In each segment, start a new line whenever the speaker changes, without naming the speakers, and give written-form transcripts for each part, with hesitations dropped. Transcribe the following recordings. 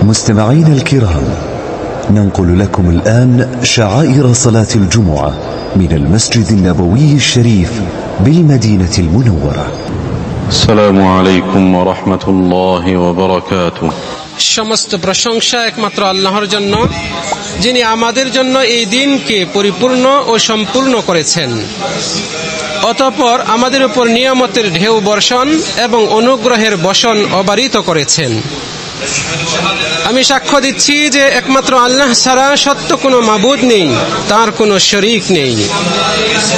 مستمعينا الكرام، ننقل لكم الآن شعائر صلاة الجمعة من المسجد النبوي الشريف بالمدينة المنورة.
السلام عليكم ورحمة الله وبركاته।
সমস্ত প্রশংসা একমাত্র আল্লাহর জন্য, যিনি আমাদের জন্য এই দিনকে পরিপূর্ণ ও সম্পূর্ণ করেছেন। অতঃপর আমাদের উপর নিয়ামতের ঢেউ বর্ষণ এবং অনুগ্রহের বর্ষণ অবারিত করেছেন। আমি সাক্ষ্য দিচ্ছি যে একমাত্র আল্লাহ ছাড়া সত্য কোনো মাবুদ নেই, তার কোনো শরীক নেই।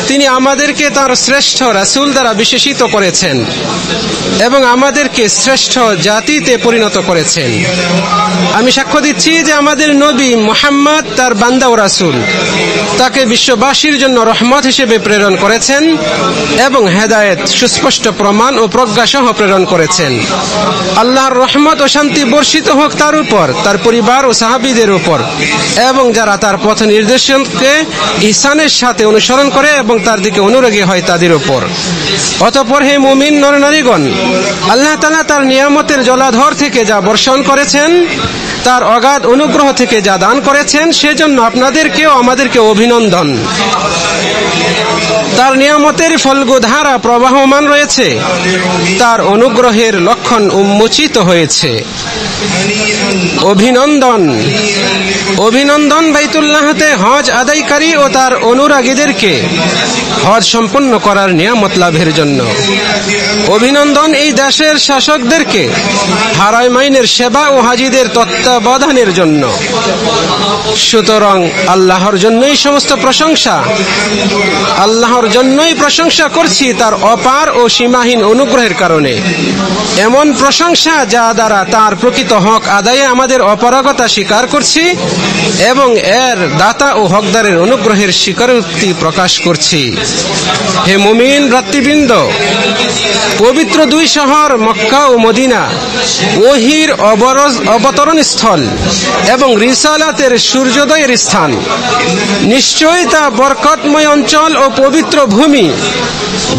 তিনি আমাদেরকে তার শ্রেষ্ঠ রাসূল দ্বারা বিশেষিত করেছেন এবং আমাদেরকে শ্রেষ্ঠ জাতিতে পরিণত করেছেন। আমি সাক্ষ্য দিচ্ছি যে আমাদের নবী মুহাম্মদ তার বান্দা ও রাসূল, তাকে বিশ্ববাসীর জন্য রহমত হিসেবে প্রেরণ করেছেন এবং হেদায়েত, সুস্পষ্ট প্রমাণ ও প্রজ্ঞা সহ প্রেরণ করেছেন। আল্লাহর রহমত ও শান্তি বর্ষিত হোক তার উপর, তার পরিবার ও সাহাবীদের উপর এবং যারা তার পথ নির্দেশনকে ইহসানের সাথে অনুসরণ করে এবং তার দিকে অনুরাগী হয় তাদের উপর। অতঃপর হে মুমিন নরনারীগণ, আল্লাহ তাআলা তার নিয়ামতের জলাধর থেকে যা বর্ষণ করেছেন, তার অগাধ অনুগ্রহ থেকে যা দান করেছেন, সেজন্য আপনাদেরকেও আমাদেরকে অভিনন্দন। তার নিয়ামতের ফলগুধারা প্রবাহমান রয়েছে, তার অনুগ্রহের লক্ষণ উন্মোচিত হয়েছে। অভিনন্দন, অভিনন্দন বাইতুল্লাহতে হজ আদায়কারী ও তার অনুরাগীদেরকে হজ সম্পন্ন করার নিয়ামত লাভের জন্য। অভিনন্দন এই দেশের শাসকদেরকে হারামাইনের সেবা ও হাজিদের তত্ত্বাবধানের জন্য। সুতরাং আল্লাহর জন্যই সমস্ত প্রশংসা, আল্লাহর জন্যই প্রশংসা করছি তার অপার ও সীমাহীন অনুগ্রহের কারণে। এমন প্রশংসা যা দ্বারা তার প্রকৃত হক আদায়ে আমাদের অপারগতা স্বীকার করছি এবং এর দাতা ও হকদারের অনুগ্রহের স্বীকারোক্তি প্রকাশ করছি। হে মুমিন ভ্রাতৃবৃন্দ, পবিত্র দুই শহর মক্কা ও মদিনা ওহীর অবতরণ স্থল এবং রিসালাতের সূর্যোদয়ের স্থান। নিশ্চয়ই তা বরকতময় অঞ্চল ও পবিত্র ভূমি,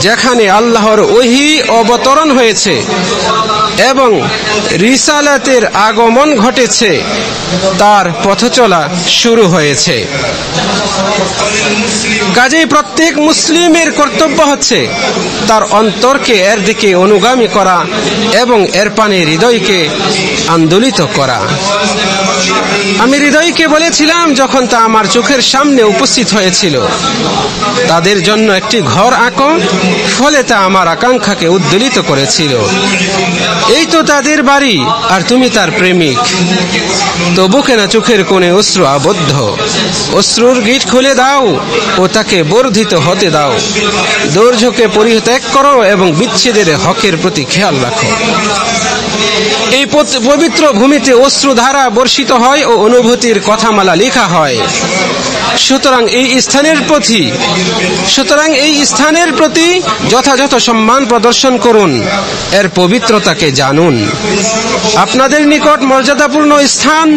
যেখানে আল্লাহর ওহী অবতরণ হয়েছে এবং রিসালাতের আগমন ঘটেছে, তার পথচলা শুরু হয়েছে। কাজেই প্রত্যেক মুসলিমের কর্তব্য হচ্ছে তার অন্তরকে এর দিকে অনুগামী করা এবং এর পানে হৃদয়কে আন্দোলিত করা। আমি হৃদয়কে বলেছিলাম যখন তা আমার চোখের সামনে উপস্থিত হয়েছিল, তাদের জন্য একটি ঘর আঁকো, ফলে তা আমার আকাঙ্ক্ষাকে উদ্দোলিত করেছিল। এই তো তাদের বাড়ি আর তুমি তার প্রেমিক। তবু কেন চোখের কোণে অশ্রু আবদ্ধ? অশ্রুর গিট খুলে দাও ও তাকে বর্ধিত হতে দাও। দুর্যোগে পরিত্যাগ করো এবং বিচ্ছেদের হকের প্রতি খেয়াল রাখো। এই পবিত্র ভূমিতে অশ্রুধারা বর্ষিত হয় ও অনুভূতির কথামালা লেখা হয়। সুতরাং এই স্থানের প্রতি যথাযথ সম্মান প্রদর্শন করুন, এর পবিত্রতাকে জানুন। আপনাদের নিকট মর্যাদাপূর্ণ স্থান,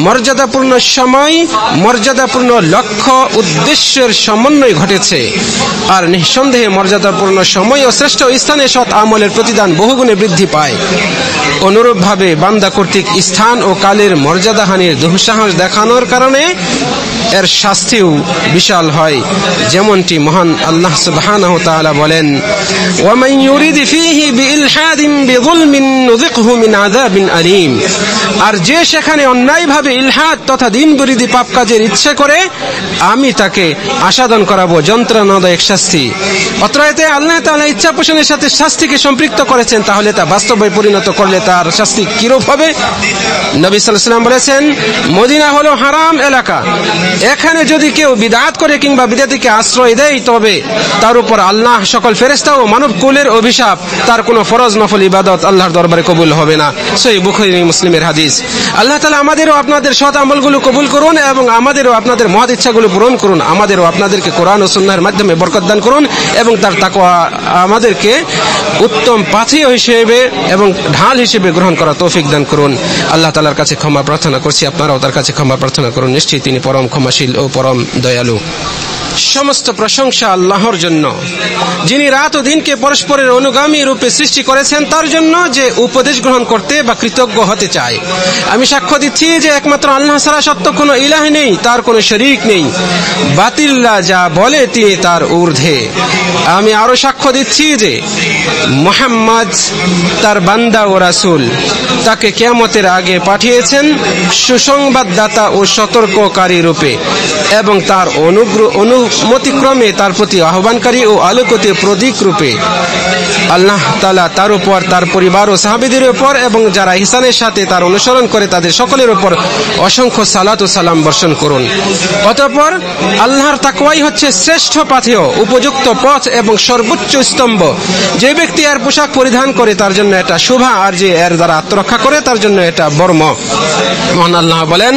মর্যাদাপূর্ণ সময়, মর্যাদাপূর্ণ লক্ষ্য উদ্দেশ্যের সমন্বয় ঘটেছে। আর নিঃসন্দেহে মর্যাদাপূর্ণ সময় ও শ্রেষ্ঠ স্থানে সৎ আমলের প্রতিদান বহুগুণে বৃদ্ধি পায়। অনুরূপভাবে বান্দা কর্তৃক স্থান ও কালের মর্যাদাহানির দুঃসাহস দেখানোর কারণে এর শাস্তিও বিশাল হয়, যেমনটি মহান আল্লাহ সুবহানাহু ওয়া তাআলা বলেন, ওয়া মান ইউরিদ ফীহি বিইলহাদিন বিযুলমিন নুযিকহু মিন আযাবিন আলীম। আর যে সেখানে অন্যায়ভাবে ইলহাদ তথা দিন বিরোধী পাপ কাজের ইচ্ছে করে, আমি তাকে আসাদন করাবো যন্ত্রণাদায়ক শাস্তি। অত্রয়তে আল্লাহ তাআলা ইচ্ছা পোষণের সাথে শাস্তিকে সম্পৃক্ত করেছেন, তাহলে তা বাস্তবে পরিণত করলে তার শাস্তি কিরূপ হবে? নবী সাল্লাল্লাহু আলাইহি ওয়াসাল্লাম বলেছেন, মদিনা হলো হারাম এলাকা। এখানে যদি কেউ বিদআত করে কিংবা বিদআতিকে আশ্রয় দেয়, তবে তার উপর আল্লাহ, সকল ফেরেশতা ও মানব কুলের অভিশাপ। তার কোনো ফরজ নফল ইবাদত আল্লাহর দরবারে কবুল হবে না। সহিহ বুখারী মুসলিমের হাদিস। আল্লাহ তাআলা আমাদেরও আপনাদের সৎ আমলগুলো কবুল করুন এবং আমাদেরও আপনাদের মহৎ ইচ্ছাগুলো পূরণ করুন। আমাদেরও আপনাদেরকে কোরআন ও সুন্নাহর মাধ্যমে বরকত দান করুন এবং তার তাকওয়া আমাদেরকে উত্তম পাথেয় হিসেবে এবং ঢাল হিসেবে গ্রহণ করার তৌফিক দান করুন। আল্লাহ তাআলার কাছে ক্ষমা প্রার্থনা করছি, আপনারাও তার কাছে ক্ষমা প্রার্থনা করুন। নিশ্চয়ই তিনি পরম ক্ষমাশীল ও পরম দয়ালু। সমস্ত প্রশংসা আল্লাহর জন্য, যিনি রাত ও দিনকে পরস্পরের অনুগামী রূপে সৃষ্টি করেছেন, তার জন্য যে উপদেশ গ্রহণ করতে বা কৃতজ্ঞ হতে চায়। আমি সাক্ষ্য দিচ্ছি যে একমাত্র আল্লাহ ছাড়া সত্য কোনো ইলাহ নেই, তার কোনো শরীক নেই। বাতিল্লা যা বলে তিনি তার ঊর্ধ্বে। আমি আরো সাক্ষ্য দিচ্ছি যে মুহাম্মদ তার বান্দা ও রাসূল, তাকে কিয়ামতের আগে পাঠিয়েছেন সুসংবাদদাতা ও সতর্ককারী রূপে, এবং তার অনুমতিক্রমে তার প্রতি আহ্বানকারী ও আলোকিত প্রতীক রূপে। আল্লাহ তাআলা তার উপর, তার পরিবার ও সাহাবীদের উপর এবং যারা ইহসানের সাথে তার অনুসরণ করে তাদের সকলের উপর অসংখ্য সালাত ও সালাম বর্ষণ করুন। অতঃপর আল্লাহর তাকওয়াই হচ্ছে শ্রেষ্ঠ পাথেয়, উপযুক্ত পথ এবং সর্বোচ্চ স্তম্ভ। যে ব্যক্তি এর পোশাক পরিধান করে তার জন্য এটা শোভা, আর যে এর দ্বারা আত্মরক্ষা করে তার জন্য এটা বর্ম। মহান আল্লাহ বলেন,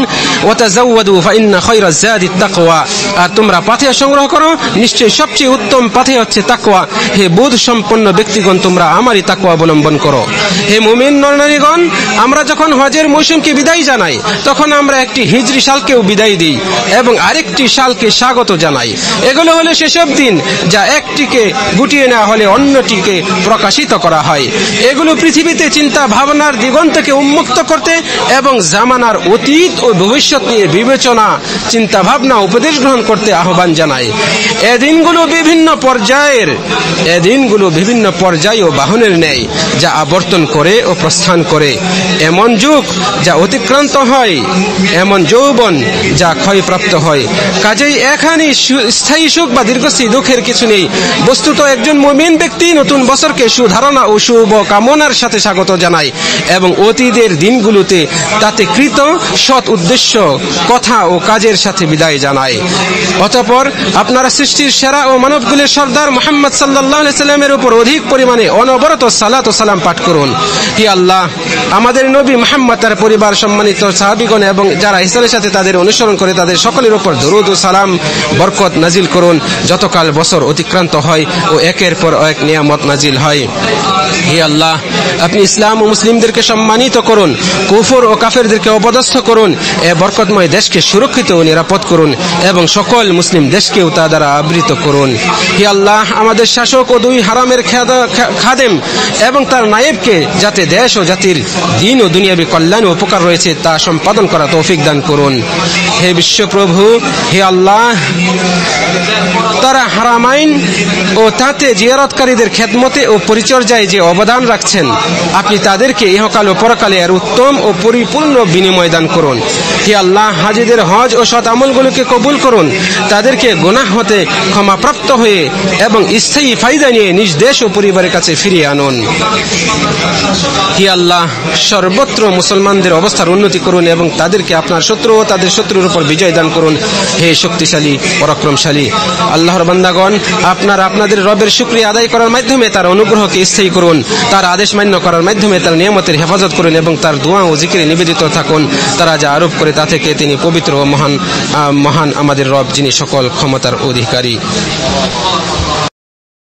ওয়াতাজাওয়াদু ফাইন্না খায়রাজ যাদিত তাকওয়া, আর তোমরা পাথেয় সংগ্রহ করো, নিশ্চয়ই সবচেয়ে উত্তম পাথেয় হচ্ছে তাকওয়া। হে বোধ সম্পন্ন ব্যক্তিগণ, তোমরা আমারই তাকওয়া অবলম্বন করো। হে মুমিন নরনারীগণ, আমরা যখন হজের মৌসুমকে বিদায় জানাই, তখন আমরা একটি হিজরি সালকেও বিদায় দিই এবং আরেকটি সালকে স্বাগত জানাই। এগুলো হলো সেসব দিন যা একটিকে গুটিয়ে নেওয়া হলে অন্যটিকে প্রকাশিত করা হয়। এগুলো পৃথিবীতে চিন্তা ভাবনার দিগন্তকে উন্মুক্ত করতে এবং জামানার অতীত ও ভবিষ্যৎ নিয়ে বিবেচনা, চিন্তা ভাবনা, উপদেশ গ্রহণ করতে আহ্বান জানায়। এই দিনগুলো বিভিন্ন পর্যায় ও বাহনের ন্যায়, যা আবর্তন করে ও প্রস্থান করে। এমন যুগ যা অতিক্রান্ত হয়, এমন যৌবন যা ক্ষয়প্রাপ্ত হয়। কাজেই এখানে স্থায়ী সুখ বা দীর্ঘস্থায়ী দুঃখের কিছু নেই। বস্তুত একজন মুমিন ব্যক্তি নতুন বছরকে সুধারণা ও শুভ কামনার সাথে স্বাগত জানায় এবং অতীতের দিনগুলোতে তাতে কৃত সৎ উদ্দেশ্য, কথা ও কাজের সাথে বিদায় জানায়। অতঃপর আপনারা সৃষ্টির সেরা ও মানবকুলের সর্দার মুহাম্মদ সাল্লাল্লাহু আলাইহি সাল্লামের উপর অধিক পরিমাণে অনবরত সালাত ও সালাম পাঠ করুন। হে আল্লাহ, আমাদের নবী মুহাম্মদ, তার পরিবার, সম্মানিত সাহাবীগণ এবং যারা ইহসানের সাথে তাদের অনুসরণ করে তাদের সকলের উপর দরুদ ও সালাম বরকত নাজিল করুন যতকাল বছর অতিক্রান্ত হয় ও একের পর এক নিয়ামত নাজিল হয়। হে আল্লাহ, আপনি ইসলাম ও মুসলিমদেরকে সম্মানিত করুন, কুফর ও কাফেরদেরকে অপদস্থ করুন। এ বরকতময় দেশকে সুরক্ষিত ও নিরাপদ করুন এবং সকল মুসলিম দেশকেও তা দ্বারা আবৃত করুন। হে আল্লাহ, আমাদের শাসক ও দুই হারামের খাদেম এবং তার নায়েবকে যাতে দেশ ও জাতির দিন ও দুনিয়াবী কল্যাণ ও উপকার রয়েছে তা সম্পাদন করা তৌফিক দান করুন। হে বিশ্বপ্রভু, হে আল্লাহ, তারা হারামাইন ও তাতে জিয়ারতকারীদের খেদমতে ও পরিচর্যায় যে অবদান রাখছেন, আপনি তাদেরকে ইহকাল ও পরকালে এর উত্তম ও পরিপূর্ণ বিনিময় দান করুন। হে আল্লাহ, হাজীদের হজ ও সৎ আমলগুলোকে কবুল করুন, তাদেরকে গুনাহ হতে ক্ষমাপ্রাপ্ত হয়ে এবং স্থায়ী ফায়দা নিয়ে নিজ দেশ ও পরিবারের কাছে ফিরিয়ে আনুন। হে আল্লাহ, সর্বত্র মুসলমানদের অবস্থার উন্নতি করুন এবং তাদেরকে আপনার শত্রু ও তাদের শত্রুর উপর বিজয় দান করুন। হে শক্তিশালী, পরাক্রমশালী আল্লাহর বান্দাগণ, আপনাদের রবের শুকরিয়া আদায় করার মাধ্যমে তার অনুগ্রহকে স্থায়ী করুন, তার আদেশ মান্য করার মাধ্যমে তার নিয়ামতের হেফাজত করুন এবং তার দোয়া ও জিকিরে নিবেদিত থাকুন। তারা যা আরোপ করে তা থেকে তিনি পবিত্র ও মহান আমাদের রব, যিনি সকল ক্ষমতার অধিকারী।